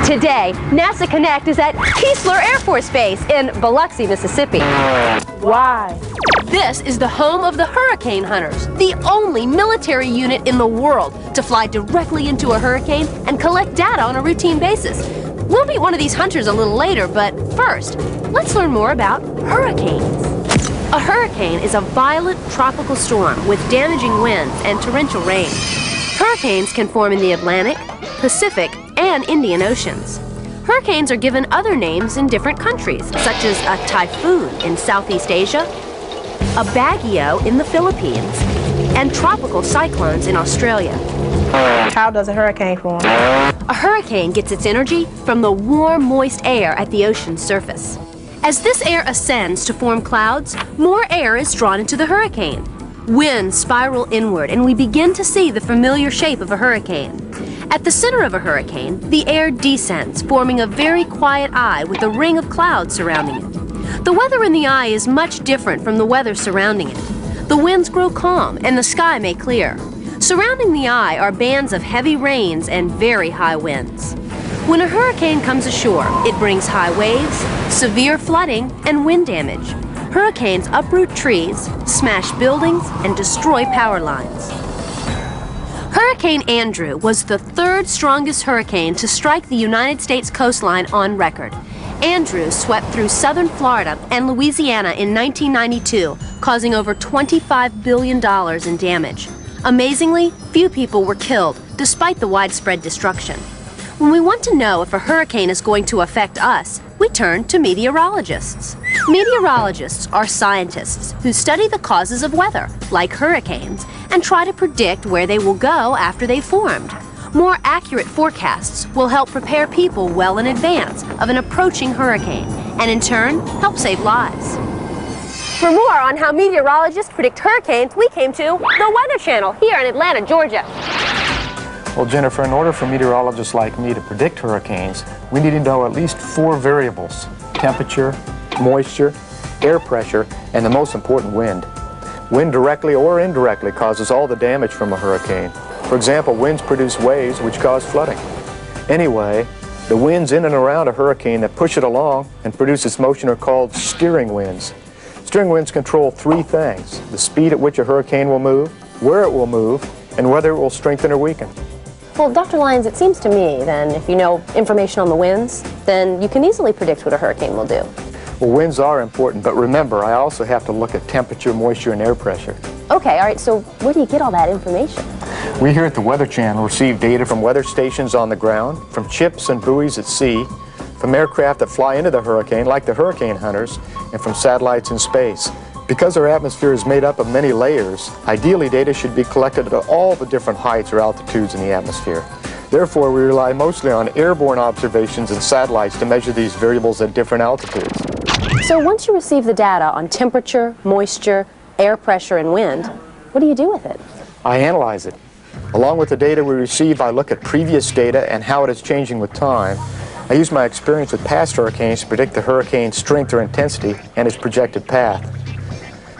Today, NASA Connect is at Keesler Air Force Base in Biloxi, Mississippi. Why? This is the home of the Hurricane Hunters, the only military unit in the world to fly directly into a hurricane and collect data on a routine basis. We'll meet one of these hunters a little later, but first, let's learn more about hurricanes. A hurricane is a violent tropical storm with damaging winds and torrential rain. Hurricanes can form in the Atlantic, Pacific, and Indian Oceans. Hurricanes are given other names in different countries, such as a typhoon in Southeast Asia, a baguio in the Philippines, and tropical cyclones in Australia. How does a hurricane form? A hurricane gets its energy from the warm, moist air at the ocean's surface. As this air ascends to form clouds, more air is drawn into the hurricane. Winds spiral inward, and we begin to see the familiar shape of a hurricane. At the center of a hurricane, the air descends, forming a very quiet eye with a ring of clouds surrounding it. The weather in the eye is much different from the weather surrounding it. The winds grow calm, and the sky may clear. Surrounding the eye are bands of heavy rains and very high winds. When a hurricane comes ashore, it brings high waves, severe flooding, and wind damage. Hurricanes uproot trees, smash buildings, and destroy power lines. Hurricane Andrew was the third strongest hurricane to strike the United States coastline on record. Andrew swept through southern Florida and Louisiana in 1992, causing over $25 billion in damage. Amazingly, few people were killed, despite the widespread destruction. When we want to know if a hurricane is going to affect us, we turn to meteorologists. Meteorologists are scientists who study the causes of weather, like hurricanes, and try to predict where they will go after they've formed. More accurate forecasts will help prepare people well in advance of an approaching hurricane, and in turn, help save lives. For more on how meteorologists predict hurricanes, we came to the Weather Channel here in Atlanta, Georgia. Well, Jennifer, in order for meteorologists like me to predict hurricanes, we need to know at least 4 variables: temperature, moisture, air pressure, and the most important, wind. Wind directly or indirectly causes all the damage from a hurricane. For example, winds produce waves which cause flooding. Anyway, the winds in and around a hurricane that push it along and produce its motion are called steering winds. Steering winds control 3 things: the speed at which a hurricane will move, where it will move, and whether it will strengthen or weaken. Well, Dr. Lyons, it seems to me then if you know information on the winds, then you can easily predict what a hurricane will do. Well, winds are important, but remember, I also have to look at temperature, moisture, and air pressure. Okay, all right, so where do you get all that information? We here at the Weather Channel receive data from weather stations on the ground, from chips and buoys at sea, from aircraft that fly into the hurricane, like the Hurricane Hunters, and from satellites in space. Because our atmosphere is made up of many layers, ideally data should be collected at all the different heights or altitudes in the atmosphere. Therefore, we rely mostly on airborne observations and satellites to measure these variables at different altitudes. So once you receive the data on temperature, moisture, air pressure, and wind, what do you do with it? I analyze it. Along with the data we receive, I look at previous data and how it is changing with time. I use my experience with past hurricanes to predict the hurricane's strength or intensity and its projected path.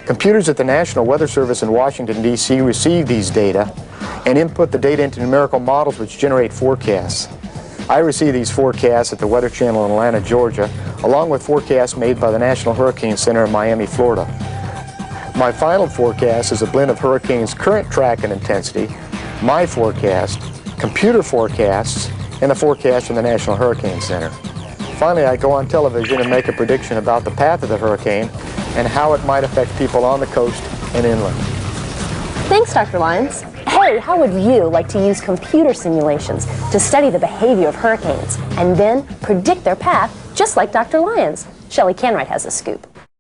Computers at the National Weather Service in Washington, D.C. receive these data and input the data into numerical models which generate forecasts. I receive these forecasts at the Weather Channel in Atlanta, Georgia, along with forecasts made by the National Hurricane Center in Miami, Florida. My final forecast is a blend of hurricanes' current track and intensity, my forecast, computer forecasts, and the forecast from the National Hurricane Center. Finally, I go on television and make a prediction about the path of the hurricane and how it might affect people on the coast and inland. Thanks, Dr. Lyons. Hey, how would you like to use computer simulations to study the behavior of hurricanes and then predict their path just like Dr. Lyons? Shelley Canright has a scoop.